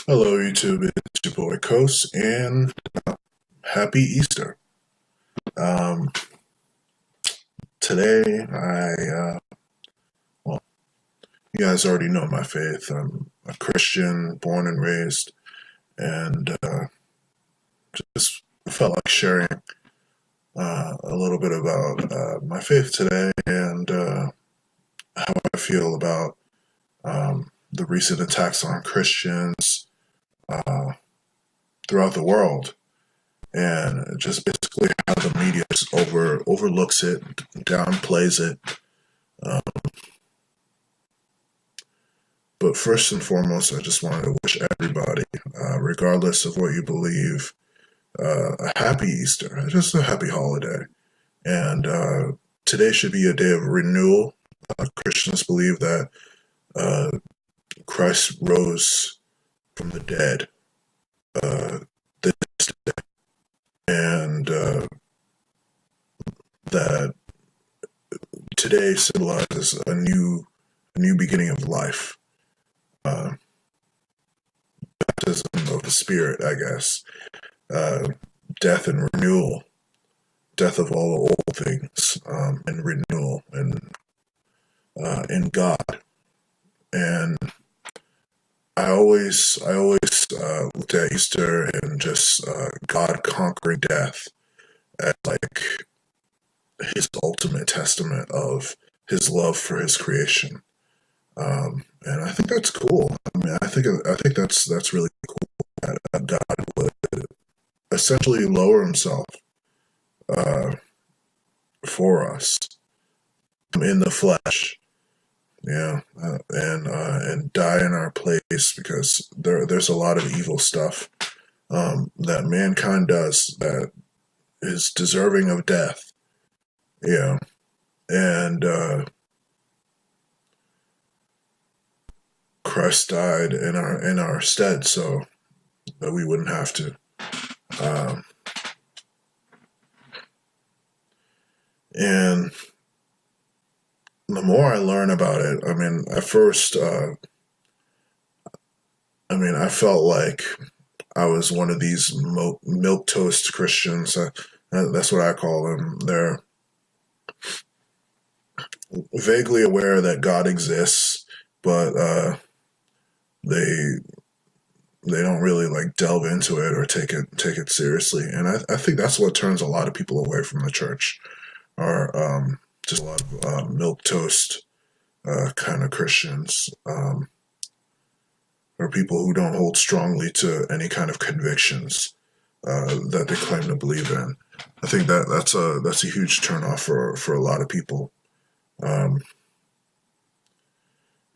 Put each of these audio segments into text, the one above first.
Hello, YouTube. It's your boy Kos, and happy Easter. Um, today, well, you guys already know my faith. I'm a Christian, born and raised, and just felt like sharing a little bit about my faith today and how I feel about the recent attacks on Christians uh, throughout the world, and just basically how the media just overlooks it, downplays it. Um, but first and foremost, I just wanted to wish everybody, regardless of what you believe, a happy Easter, just a happy holiday. And today should be a day of renewal. Christians believe that uh, Christ rose from the dead uh, this day, and that today symbolizes a new beginning of life, uh, baptism of the Spirit, I guess, uh, death and renewal, death of all the old things, and renewal, and in God. And I always looked at Easter and just God conquering death as like His ultimate testament of His love for His creation. And I think that's cool. I think that's really cool that God would essentially lower Himself uh, for us in the flesh, yeah, and die in our place because there's a lot of evil stuff that mankind does that is deserving of death. Yeah, and Christ died in our stead, so that we wouldn't have to. Um, and the more I learn about it, I mean, at first, I felt like I was one of these milk toast Christians. That's what I call them. They're vaguely aware that God exists, but they they don't really like delve into it or take it seriously. And I think that's what turns a lot of people away from the church, are just a lot of milk toast kind of Christians, or people who don't hold strongly to any kind of convictions that they claim to believe in. I think that's a huge turnoff for a lot of people. Um,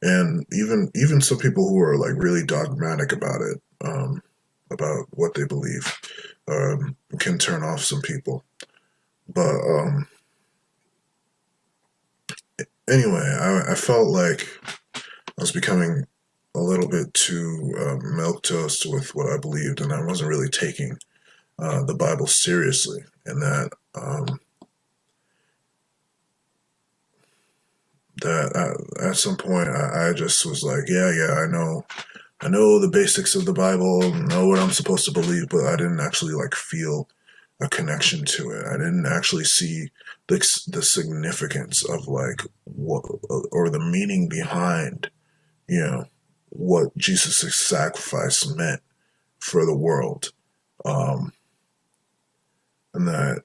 and even some people who are like really dogmatic about it, about what they believe, can turn off some people. But anyway, I felt like I was becoming a little bit too milk toast with what I believed, and I wasn't really taking the Bible seriously. And that at some point I just was like, yeah, I know the basics of the Bible, know what I'm supposed to believe, but I didn't actually like feel a connection to it. I didn't actually see the significance of like what, or the meaning behind, you know, what Jesus' sacrifice meant for the world. Um, and that,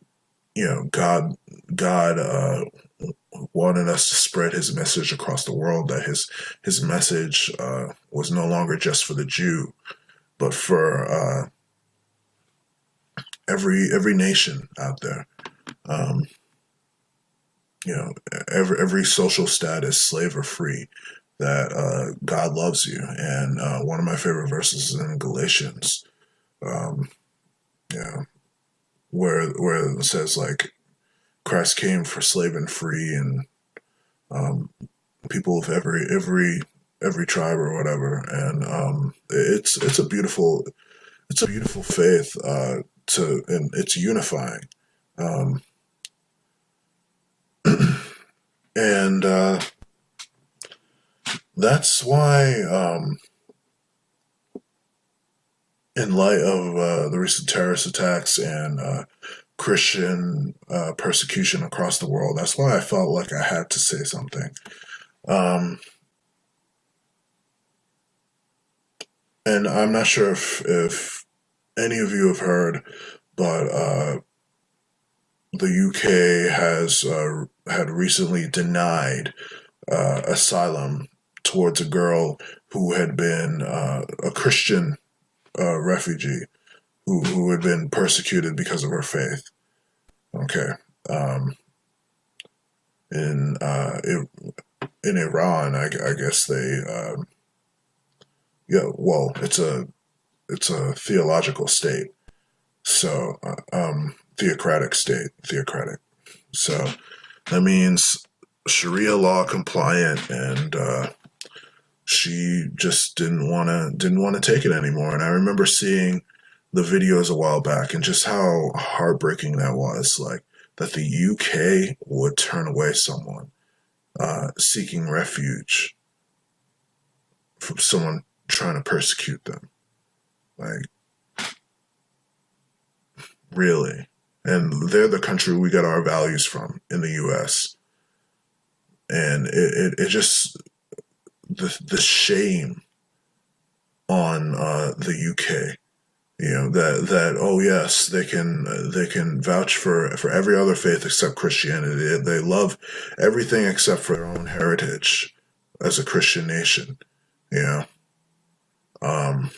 God wanted us to spread His message across the world. That His message was no longer just for the Jew, but for every nation out there. Um, every social status, slave or free, that God loves you. And one of my favorite verses is in Galatians. Um, yeah, where it says like Christ came for slave and free, and um, people of every tribe or whatever. And it's a beautiful faith, and it's unifying. Um, and that's why in light of the recent terrorist attacks and Christian persecution across the world. That's why I felt like I had to say something. Um, and I'm not sure if any of you have heard, but the UK has had recently denied asylum towards a girl who had been a Christian refugee who had been persecuted because of her faith. Okay. Um, in in Iran, I guess they yeah. Well, it's a theological state, so theocratic. So that means Sharia law compliant, and she just didn't want to take it anymore. And I remember seeing the videos a while back and just how heartbreaking that was. Like that the UK would turn away someone seeking refuge from someone trying to persecute them. Like, really? And they're the country we get our values from in the US. And it just, the shame on the UK, you know, that oh yes, they can vouch for every other faith except Christianity. They love everything except for their own heritage as a Christian nation, you know. Um,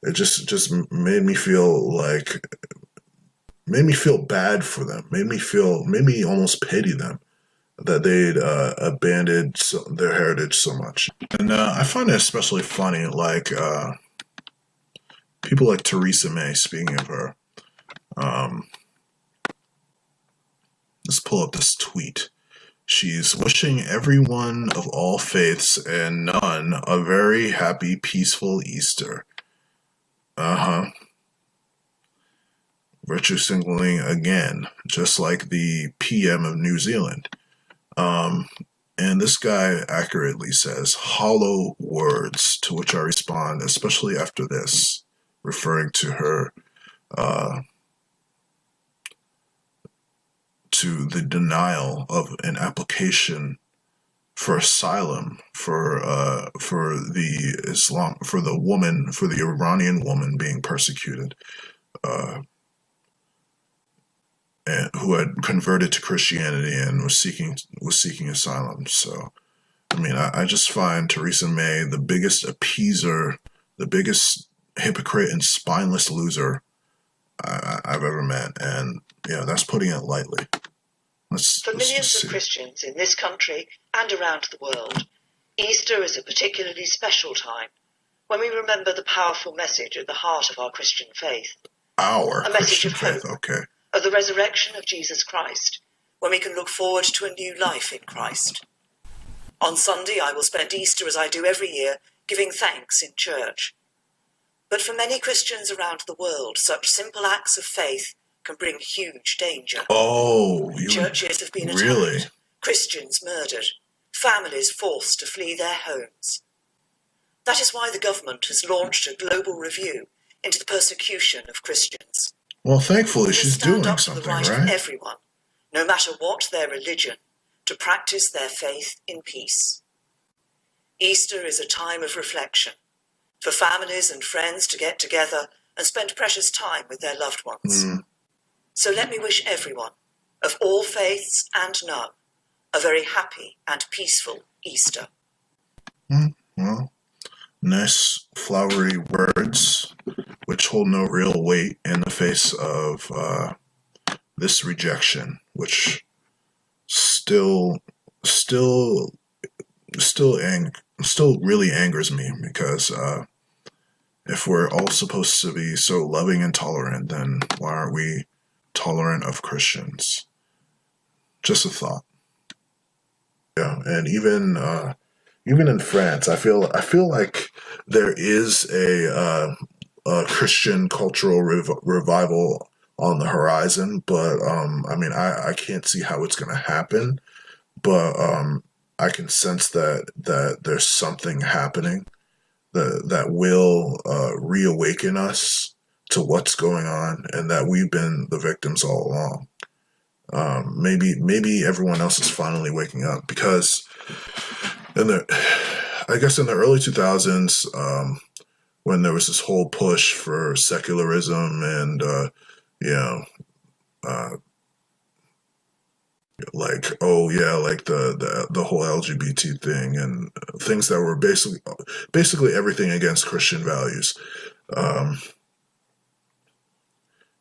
it just made me feel bad for them. Made me almost pity them that they'd abandoned their heritage so much. And I find it especially funny, like people like Theresa May. Speaking of her, um, let's pull up this tweet. She's wishing everyone of all faiths and none a very happy, peaceful Easter. Uh-huh. Virtue signaling again, just like the PM of New Zealand. Um, and this guy accurately says hollow words, to which I respond, especially after this, referring to her, to the denial of an application for asylum for the Iranian woman being persecuted, and who had converted to Christianity and was seeking asylum. So, I mean, I just find Theresa May the biggest appeaser, the biggest hypocrite and spineless loser I've ever met, and that's putting it lightly. For millions of Christians in this country and around the world, Easter is a particularly special time when we remember the powerful message at the heart of our Christian faith. Our a message Christian of hope, faith, okay. Of the resurrection of Jesus Christ, when we can look forward to a new life in Christ. On Sunday, I will spend Easter as I do every year, giving thanks in church. But for many Christians around the world, such simple acts of faith can bring huge danger. Churches have been attacked, Christians murdered, families forced to flee their homes. That is why the government has launched a global review into the persecution of Christians. Well, thankfully, she's doing something, right? Stand up for the right of everyone, no matter what their religion, to practice their faith in peace. Easter is a time of reflection, for families and friends to get together and spend precious time with their loved ones. So let me wish everyone, of all faiths and none, a very happy and peaceful Easter. Well, nice flowery words, which hold no real weight in the face of this rejection, which still really angers me, because if we're all supposed to be so loving and tolerant, then why aren't we tolerant of Christians? Just a thought. Yeah, and even in France, I feel like there is a Christian cultural revival on the horizon, but I mean, I can't see how it's going to happen, but I can sense that there's something happening, that will reawaken us to what's going on, and that we've been the victims all along. Maybe everyone else is finally waking up, because I guess in the early 2000s, when there was this whole push for secularism and you know uh, like, oh yeah, like the whole LGBT thing, and things that were basically everything against Christian values. Um,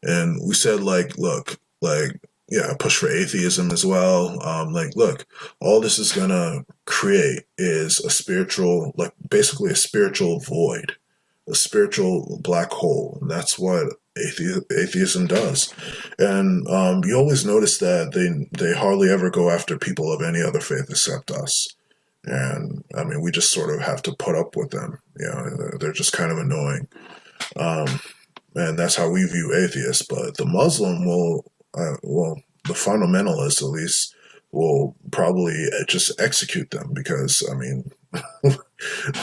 and we said, like, look, like, yeah, push for atheism as well. Like, look, all this is gonna create is a spiritual, like, basically a spiritual void, a spiritual black hole, and that's what atheism does. And you always notice that they hardly ever go after people of any other faith except us. And I mean, we just sort of have to put up with them. You know, they're just kind of annoying. Um, and that's how we view atheists. But the Muslim will, well, the fundamentalists at least, will probably just execute them, because I mean,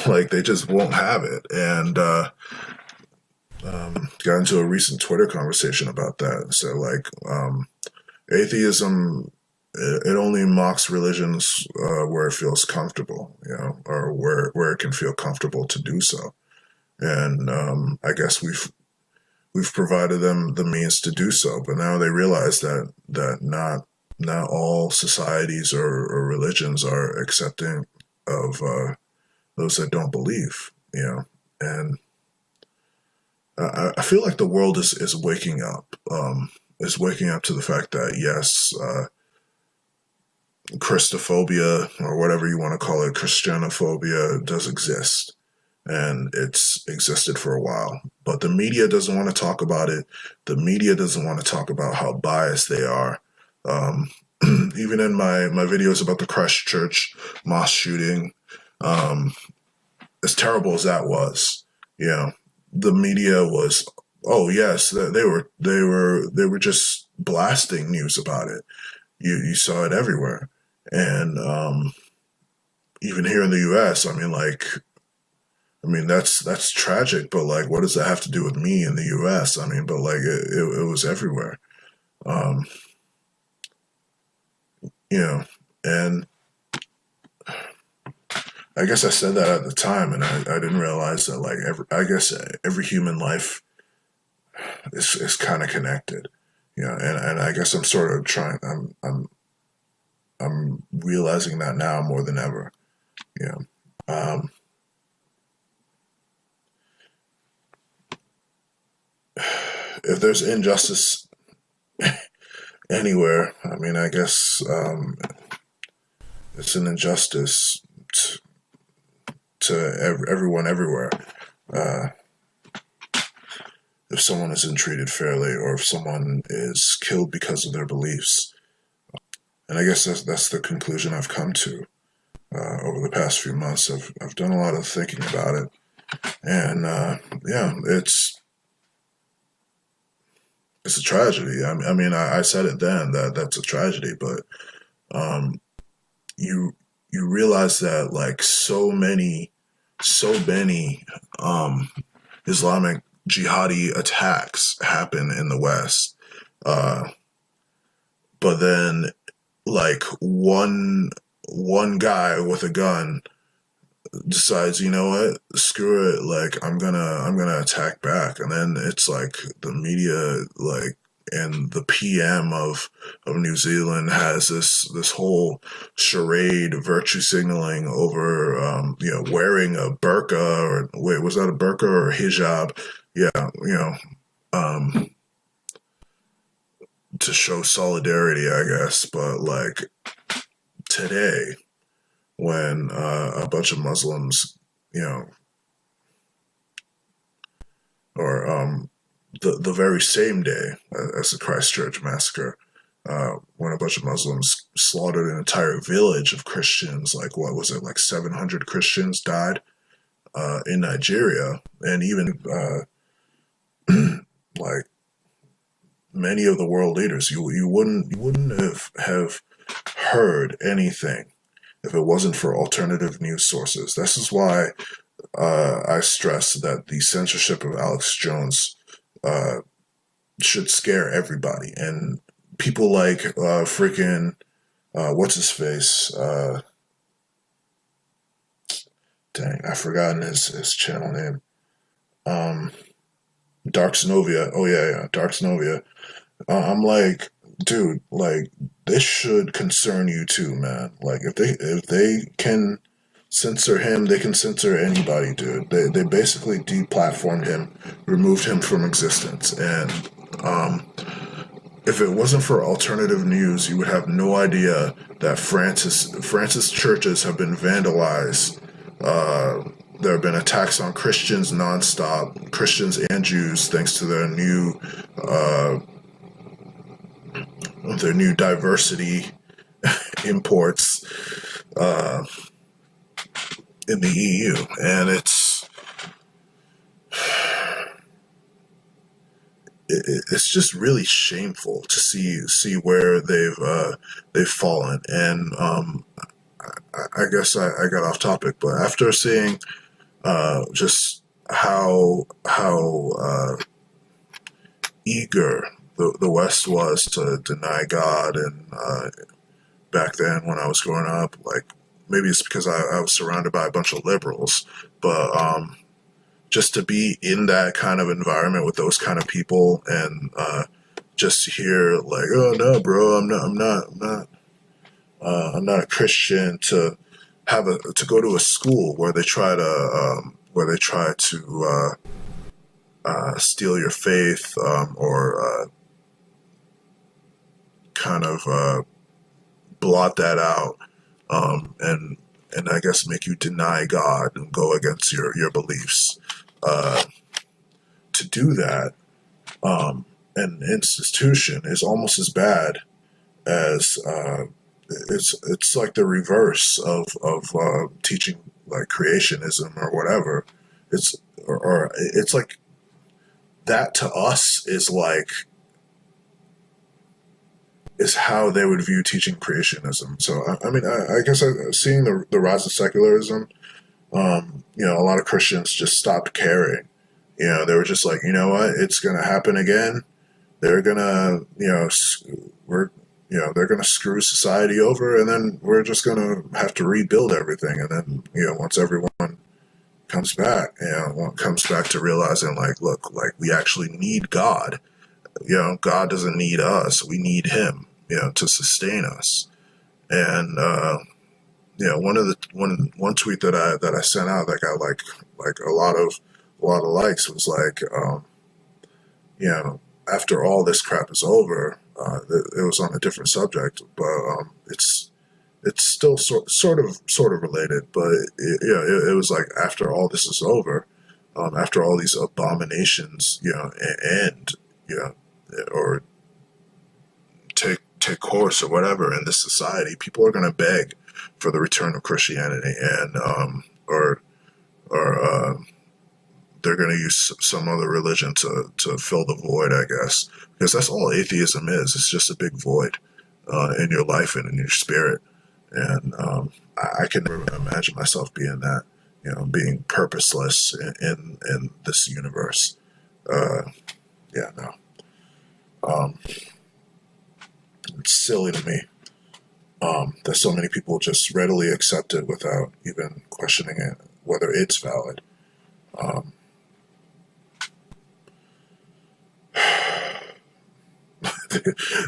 like, they just won't have it. And got into a recent Twitter conversation about that. So, like, atheism, it only mocks religions where it feels comfortable, you know, or where it can feel comfortable to do so. And I guess we've provided them the means to do so, but now they realize that not all societies or religions are accepting of those that don't believe, you know. And I feel like the world is waking up, is waking up to the fact that, yes, Christophobia, or whatever you want to call it, Christianophobia, does exist. And it's existed for a while. But the media doesn't want to talk about it. The media doesn't want to talk about how biased they are. Even in my videos about the Christchurch mosque shooting, as terrible as that was, you know, the media was, oh yes, they were just blasting news about it. You saw it everywhere. And even here in the U.S., I mean, that's tragic, but like, what does that have to do with me in the U.S.? I mean, but like, it was everywhere, you know. And I guess I said that at the time, and I didn't realize that, like, I guess every human life is kind of connected, you know. And I guess I'm sort of trying. I'm realizing that now more than ever, you know. If there's injustice anywhere, I mean, I guess it's an injustice to everyone everywhere. If someone isn't treated fairly, or if someone is killed because of their beliefs. And I guess that's the conclusion I've come to over the past few months. I've done a lot of thinking about it, and yeah, it's a tragedy. I mean, I said it then, that's a tragedy, but you realize that, like, so many Islamic jihadi attacks happen in the West, but then, like, one guy with a gun decides, you know what, screw it, like, I'm gonna attack back. And then it's like the media, like, and the PM of New Zealand has this whole charade, virtue signaling over you know, wearing a burqa, or wait, was that a burqa or a hijab? Yeah, you know, to show solidarity, I guess. But like, today, when a bunch of Muslims, you know, or the very same day as the Christchurch massacre, when a bunch of Muslims slaughtered an entire village of Christians, like, what was it, like 700 Christians died in Nigeria, and even like many of the world leaders, you wouldn't have heard anything if it wasn't for alternative news sources. This is why I stress that the censorship of Alex Jones should scare everybody, and people like freaking what's his face? Dang, I've forgotten his channel name. Dark Synovia. Oh yeah, Dark Synovia. I'm like, dude, like this should concern you too, man. Like if they can censor him, they can censor anybody, dude. They basically deplatformed him, removed him from existence, and if it wasn't for alternative news, you would have no idea that France's churches have been vandalized. There have been attacks on Christians nonstop, Christians and Jews, thanks to their new diversity imports in the EU, and it's just really shameful to see where they've fallen. And I guess I got off topic, but after seeing just how eager the West was to deny God, and back then when I was growing up, like maybe it's because I was surrounded by a bunch of liberals, but just to be in that kind of environment with those kind of people, and just to hear like, oh no, bro, I'm not a Christian, to go to a school where they try to steal your faith, or kind of blot that out, and I guess make you deny God and go against your beliefs. To do that, an institution is almost as bad as it's like the reverse of teaching like creationism or whatever. Or it's like that to us is how they would view teaching creationism. So I mean, I guess seeing the rise of secularism, a lot of Christians just stopped caring. They were just like, you know what, it's gonna happen again. They're gonna, they're gonna screw society over, and then we're just gonna have to rebuild everything. And then, once everyone comes back, comes back to realizing, like, look, like we actually need God. God doesn't need us; we need Him, to sustain us. And one tweet that I sent out that got like a lot of likes was like, after all this crap is over, it was on a different subject, but it's still sort of related, but it was like, after all this is over, after all these abominations, end, or take course or whatever in this society, people are going to beg for the return of Christianity, and or they're going to use some other religion to fill the void, I guess, because that's all atheism is. It's just a big void in your life and in your spirit. And I can never imagine myself being that, being purposeless in this universe. Yeah, no. It's silly to me that so many people just readily accept it without even questioning it, whether it's valid.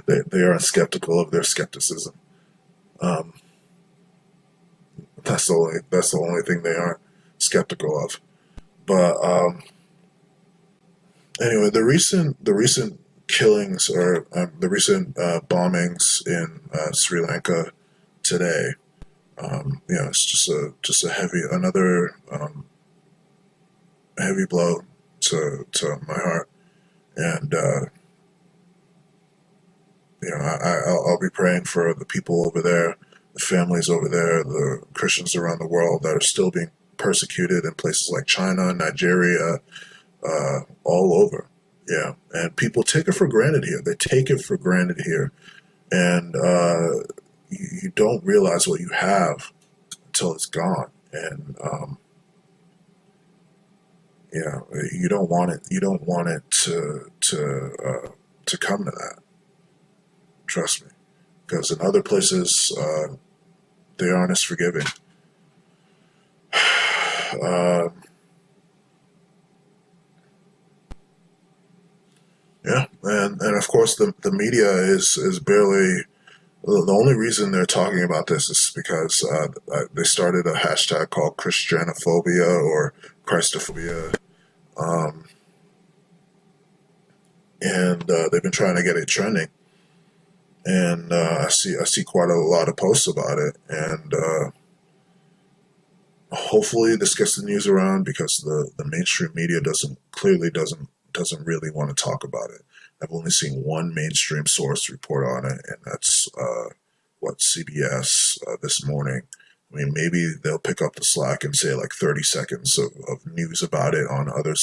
They are skeptical of their skepticism. That's the only thing they aren't skeptical of. But anyway, the recent killings, or the recent bombings in Sri Lanka today, it's just another heavy blow to my heart, and I'll be praying for the people over there, the families over there, the Christians around the world that are still being persecuted in places like China, Nigeria, all over. Yeah, and people take it for granted here. They take it for granted here, and you don't realize what you have until it's gone. And Yeah, you don't want it. You don't want it to come to that. Trust me, because in other places they aren't as forgiving. Uh, yeah, and of course the media is barely. The only reason they're talking about this is because they started a hashtag called Christianophobia or Christophobia, um, and they've been trying to get it trending. And I see quite a lot of posts about it, and hopefully this gets the news around because the mainstream media doesn't really want to talk about it. I've only seen one mainstream source report on it, and that's CBS this morning. I mean, maybe they'll pick up the slack and say like 30 seconds of news about it on other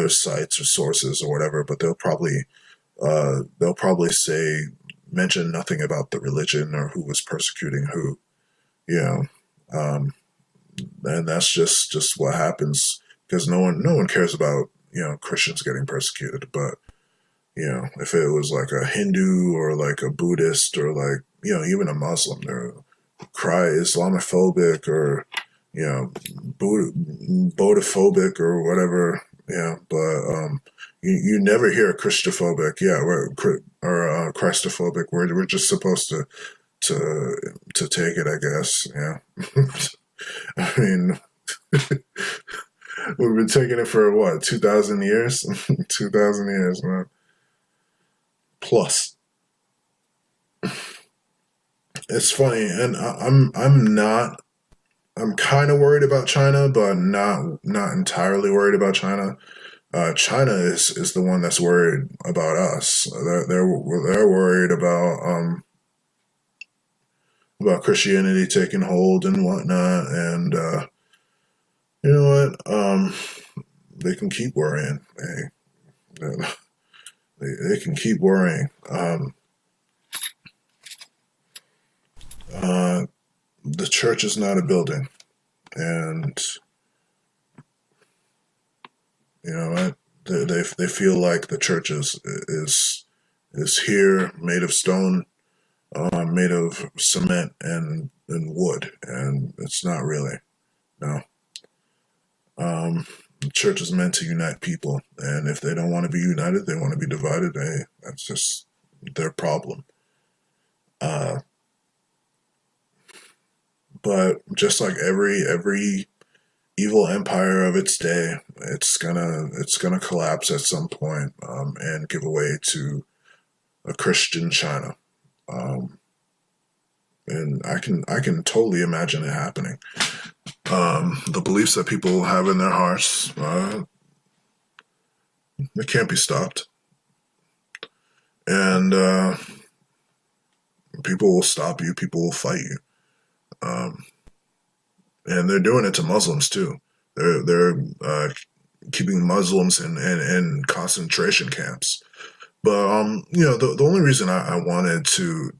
sites or sources or whatever, but they'll probably say mention nothing about the religion or who was persecuting who. You know, and that's just what happens because no one cares about Christians getting persecuted, but if it was like a Hindu or like a Buddhist or like even a Muslim, they're cry Islamophobic or Buddhaphobic or whatever. Yeah, but you never hear Christophobic. Yeah, or Christophobic. We're just supposed to take it, I guess. Yeah. I mean, we've been taking it for what, 2,000 years? 2,000 years, man. Plus, it's funny, and I'm kind of worried about China, but not entirely worried about China. China is the one that's worried about us. They're worried about Christianity taking hold and whatnot, and you know what? They can keep worrying. They can keep worrying. The church is not a building, and you know what? They feel like the church is here, made of stone, made of cement and wood, and it's not really. No. The church is meant to unite people, and if they don't want to be united, they want to be divided. Hey, that's just their problem. But just like every evil empire of its day, it's gonna collapse at some point, and give way to a Christian China. And I can totally imagine it happening. The beliefs that people have in their hearts, they can't be stopped, and people will stop you. People will fight you, and they're doing it to Muslims too. They're keeping Muslims in concentration camps. But the only reason I wanted to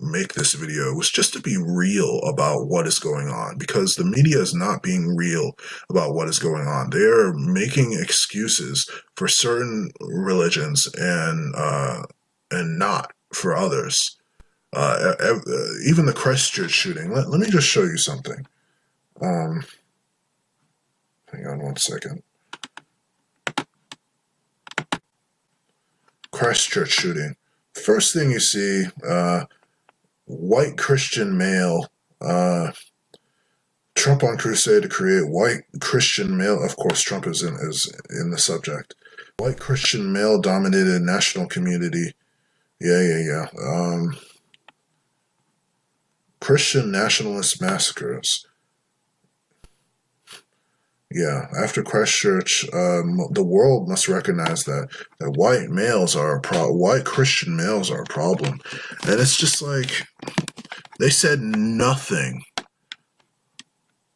make this video was just to be real about what is going on, because the media is not being real about what is going on. They are making excuses for certain religions and not for others. Even the Christchurch shooting. Let me just show you something. Hang on one second. Christchurch shooting. First thing you see, white Christian male, Trump on crusade to create white Christian male. Of course, Trump is in the subject. White Christian male dominated national community. Yeah. Christian nationalist massacres. Yeah, after Christchurch, the world must recognize that white males are white Christian males are a problem, and it's just like they said nothing,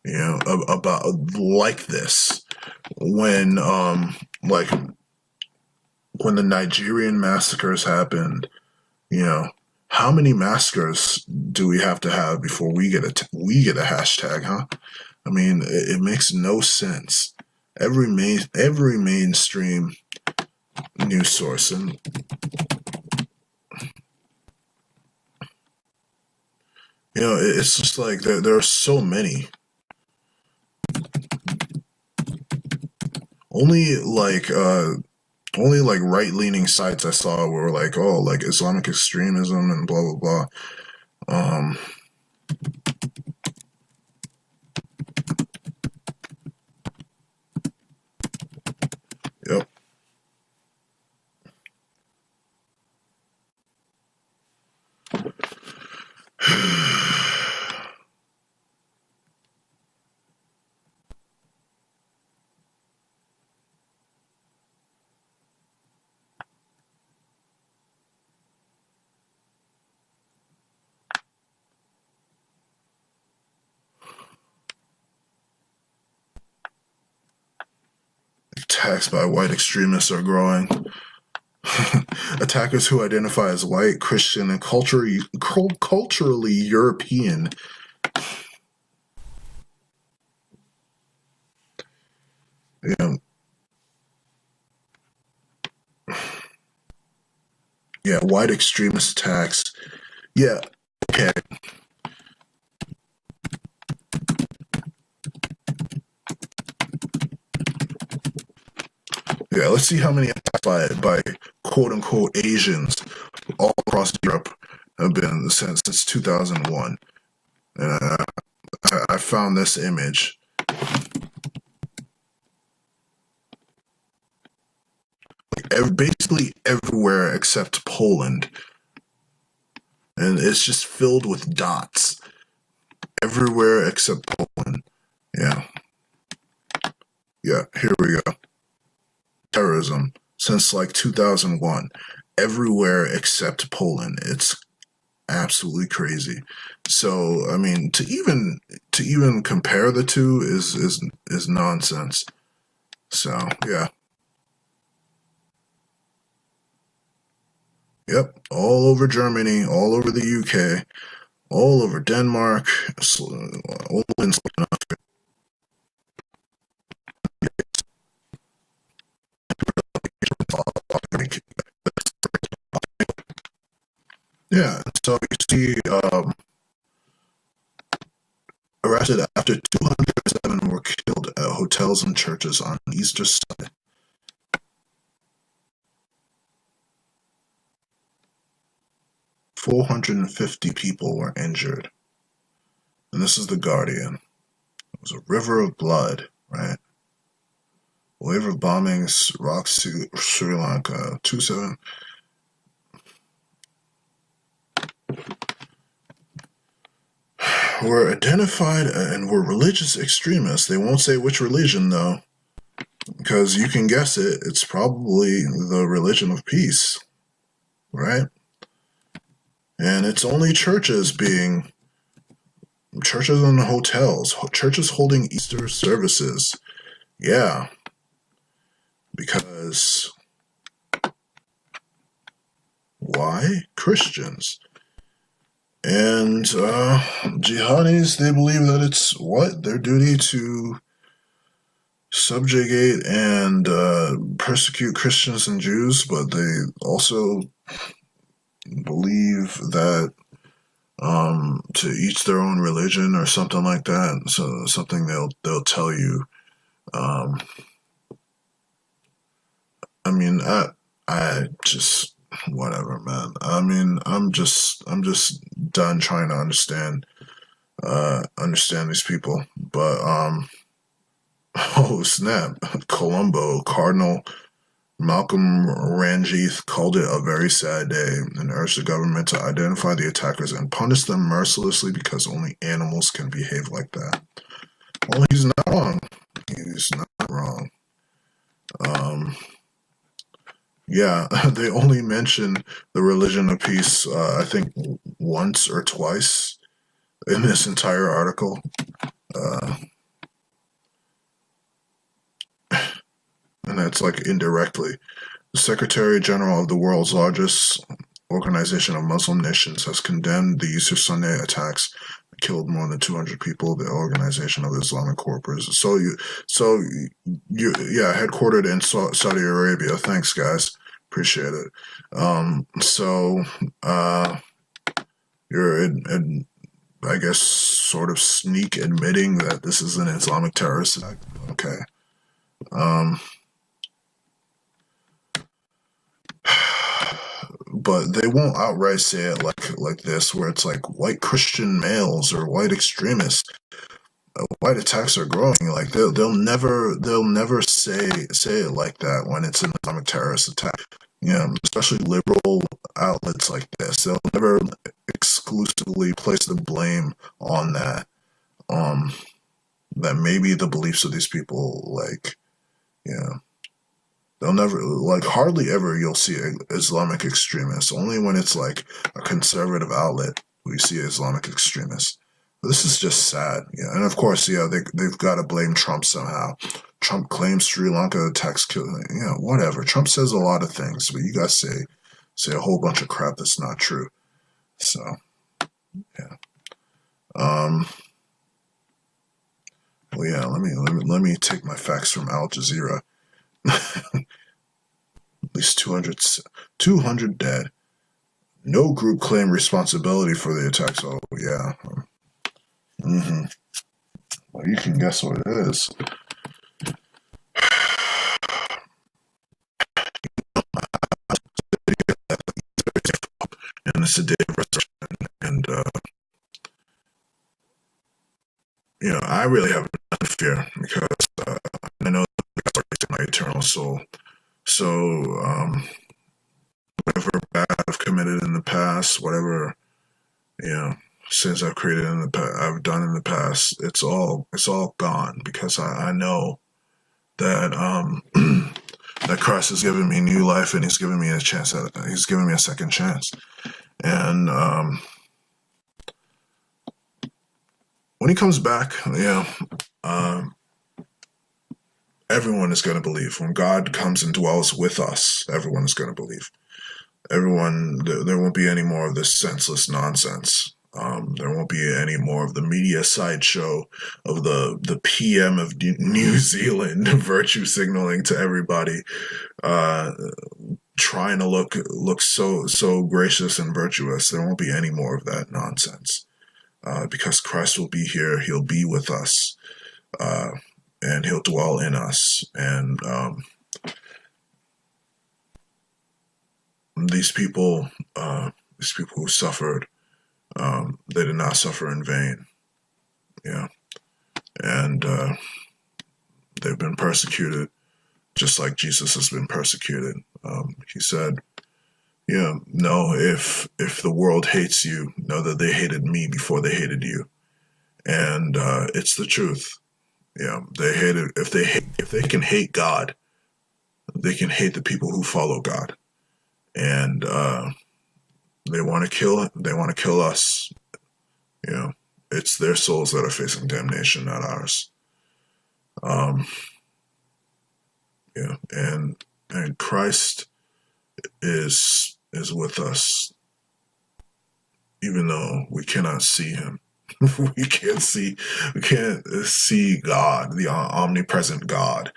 about like this when when the Nigerian massacres happened. How many massacres do we have to have before we get a hashtag, huh? I mean, it makes no sense. every mainstream news source, and it's just like there are so many. Only like right leaning sites I saw were like, oh, like Islamic extremism and blah blah blah. Yep. Attacks by white extremists are growing. Attackers who identify as white, Christian, and culturally European. Yeah, white extremist attacks. Yeah, okay. Yeah, let's see how many attacks by quote unquote Asians all across Europe have been since 2001. And I found this image. Basically everywhere except Poland. And it's just filled with dots. Everywhere except Poland. Yeah. Yeah, here we go. Terrorism since like 2001. Everywhere except Poland. It's absolutely crazy. So, I mean, to even compare the two is nonsense. So, yeah. Yep, all over Germany, all over the UK, all over Denmark, all in Scandinavia. Yeah, so you see, arrested after 207 were killed at hotels and churches on Easter Sunday. "450 people were injured." And this is The Guardian. It was a river of blood, right? Wave of bombings rocks Sri Lanka. 27. Were identified and were religious extremists. They won't say which religion, though, because you can guess it. It's probably the religion of peace, right? And it's only churches and hotels, churches holding Easter services. Yeah, because why? Christians. And jihadis, they believe that it's their duty to subjugate and persecute Christians and Jews, but they also believe that to each their own religion or something like that. So something they'll tell you. I mean, I just whatever, man. I mean, I'm just done trying to understand these people. But oh snap, Colombo Cardinal Malcolm Ranjith called it a very sad day and urged the government to identify the attackers and punish them mercilessly because only animals can behave like that. Well, he's not wrong. He's not wrong. Yeah, they only mention the religion of peace, I think, once or twice in this entire article. And that's like indirectly. The Secretary General of the world's largest Organization of Muslim Nations has condemned the Easter Sunday attacks, killed more than 200 people. The Organization of Islamic Corporations. Headquartered in Saudi Arabia. Thanks, guys. Appreciate it. You're I guess sort of sneak admitting that this is an Islamic terrorist attack. Okay. But they won't outright say it like this, where it's like white Christian males or white extremists. White attacks are growing. Like they'll never say it like that when it's an Islamic terrorist attack. Especially liberal outlets like this, they'll never exclusively place the blame on that. That maybe the beliefs of these people, they'll never, hardly ever you'll see Islamic extremists. Only when it's like a conservative outlet we see Islamic extremists. But this is just sad. Yeah, and of course, they've got to blame Trump somehow. Trump claims Sri Lanka attacks killing. Whatever. Trump says a lot of things, but you guys say a whole bunch of crap that's not true. So, yeah. Well, yeah. Let me take my facts from Al Jazeera. At least 200 dead. No group claimed responsibility for the attacks. Oh, yeah. Well, you can guess what it is. And it's a day of resurrection. And, I really have nothing to fear because I know that's my eternal soul. So, whatever bad I've committed in the past, whatever, sins I've created I've done in the past, it's all gone because I know that that Christ has given me new life and He's given me a chance. He's given me a second chance, and when He comes back, everyone is going to believe. When God comes and dwells with us, everyone is going to believe. Everyone, there won't be any more of this senseless nonsense. There won't be any more of the media sideshow of the PM of New Zealand virtue signaling to everybody, trying to look so gracious and virtuous. There won't be any more of that nonsense, because Christ will be here. He'll be with us, and He'll dwell in us. And these people who suffered, they did not suffer in vain. And they've been persecuted just like Jesus has been persecuted. He said, no, if the world hates you, know that they hated me before they hated you. And it's the truth. They hated, if they can hate God, they can hate the people who follow God. And they want to kill us. It's their souls that are facing damnation, not ours. And Christ is with us, even though we cannot see Him. we can't see God, the omnipresent God.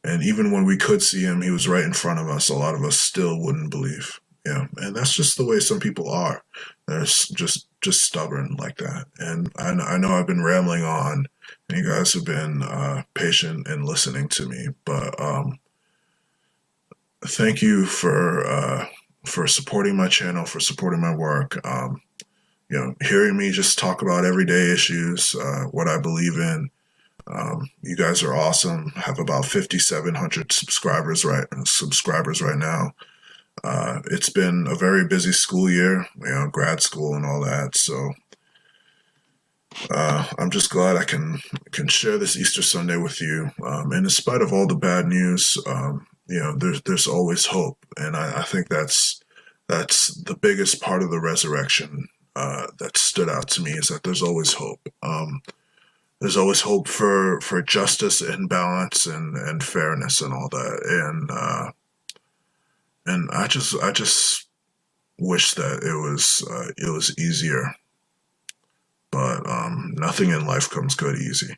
And even when we could see Him, He was right in front of us. A lot of us still wouldn't believe. And that's just the way some people are. They're just stubborn like that. And I know I've been rambling on, and you guys have been patient in listening to me. But thank you for supporting my channel, for supporting my work. Hearing me just talk about everyday issues, what I believe in. You guys are awesome. I have about 5,700 subscribers right now. It's been a very busy school year, grad school and all that. So I'm just glad I can share this Easter Sunday with you. And in spite of all the bad news, there's always hope, and I think that's the biggest part of the resurrection that stood out to me, is that there's always hope. There's always hope for justice and balance and fairness and all that. And I just wish that it was easier. But nothing in life comes good easy.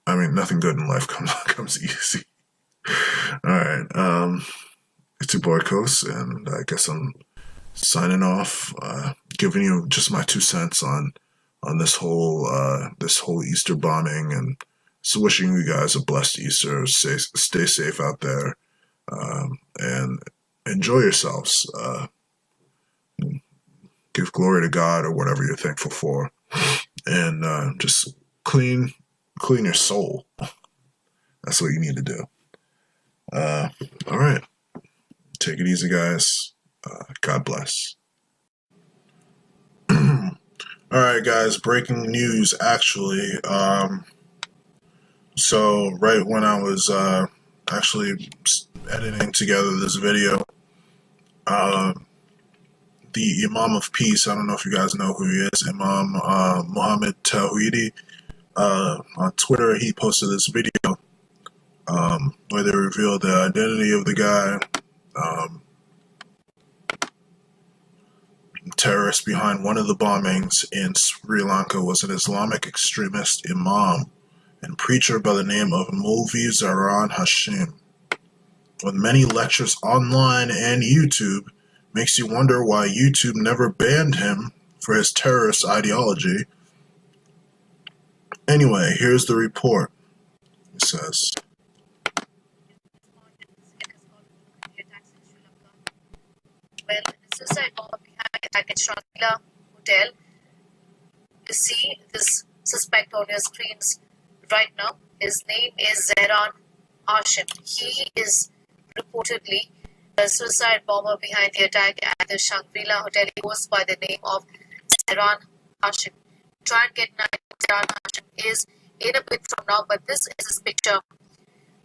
I mean, nothing good in life comes easy. All right. It's your boy Kos, and I guess I'm signing off, giving you just my 2 cents on this whole Easter bombing, and just wishing you guys a blessed Easter. Stay safe out there, and enjoy yourselves. Give glory to God or whatever you're thankful for, and just clean your soul. That's what you need to do. All right. Take it easy, guys. God bless. All right, guys. Breaking news, actually. So right when I was actually editing together this video, the Imam of Peace, I don't know if you guys know who he is, Imam Muhammad Tawhidi, on Twitter, he posted this video where they revealed the identity of the guy, terrorist behind one of the bombings in Sri Lanka was an Islamic extremist imam and preacher by the name of Mulvi Zaran Hashim. With many lectures online and YouTube, makes you wonder why YouTube never banned him for his terrorist ideology. Anyway, here's the report. It says, well, the suicide bomber behind the attack at Sri Lanka hotel. You see this suspect on your screens right now. His name is Zehran Hashim. He is reportedly the suicide bomber behind the attack at the Shangri-La hotel. He goes by the name of Zehran Hashim. Try and get an idea Zehran Hashim is in a bit from now, but this is his picture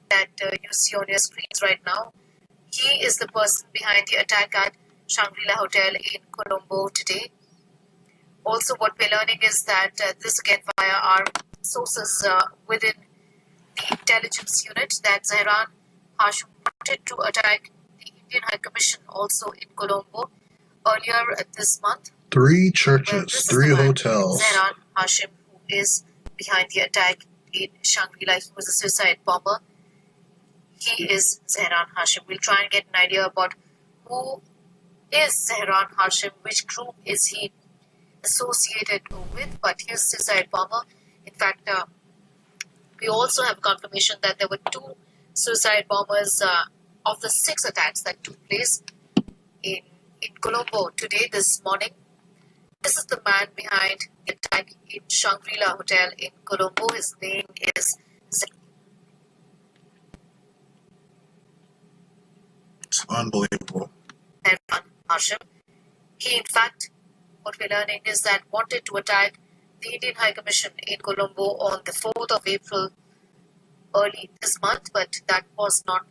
that you see on your screens right now. He is the person behind the attack at Shangri-La Hotel in Colombo today. Also, what we're learning is that this again via our sources within the intelligence unit, that Zehran Hashim wanted to attack the Indian High Commission also in Colombo earlier this month. 3 churches, 3 hotels. Zehran Hashim, who is behind the attack in Shangri-La. He was a suicide bomber. He is Zehran Hashim. We'll try and get an idea about who is Zehran Hashim, which group is he associated with, but he is suicide bomber. In fact, we also have confirmation that there were 2 suicide bombers of the 6 attacks that took place in Colombo today, this morning. This is the man behind the attack in Shangri-La Hotel in Colombo. His name is It's unbelievable. Zehran Hashim. He, in fact, what we're learning is that wanted to attack the Indian High Commission in Colombo on the 4th of April early this month, but that was not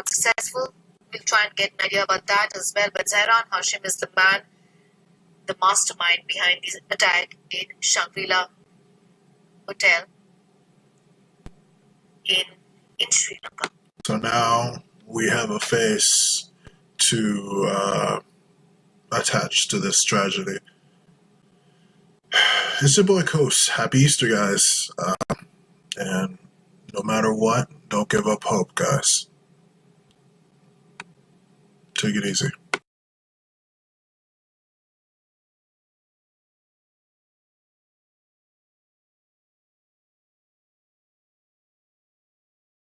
successful. We'll try and get an idea about that as well. But Zehran Hashim is the man, the mastermind behind this attack in Shangri-La Hotel in Sri Lanka. So now we have a face to attach to this tragedy. It's your boy Kos. Happy Easter, guys. And no matter what, don't give up hope, guys. Take it easy.